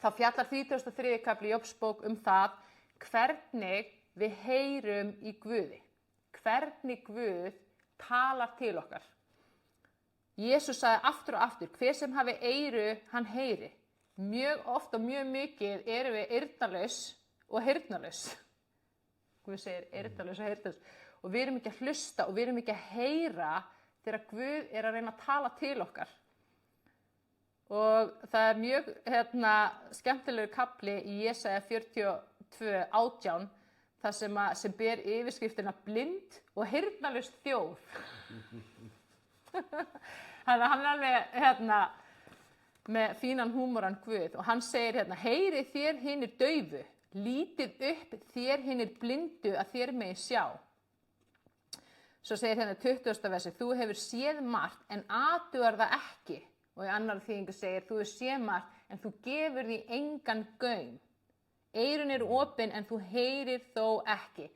þá fjallar 33. kafli Jóbsbók það hvernig við heyrum í Guði. Hvernig Guð talar til okkar. Jesús sagði aftur og aftur, hver sem hafi eyru, hann heyri. Mjög oft og mjög mikið erum við eyrnalaus og heyrnalaus. Guð segir eyrnalaus og heyrnalaus. Og við erum ekki að hlusta og við erum ekki að heyra þegar Guð að reyna að tala til okkar. Og það mjög skemmtilegur kafli í Jesaja 42:18 þar sem ber yfirskriftina blind og heyrnalaust þjóð. Þannig að hann alveg með fínan húmoran Guð og hann segir heyri þér hinir daufu, lítið upp þér hinir blindu að þér megi sjá. Svo segir 20. versi, þú hefur séð margt en athugar það ekki. Og í annar þýðingu segir, þú hefur séð margt en þú gefur því engan gaum. Eyrun eru opin en þú heyrir þó ekki.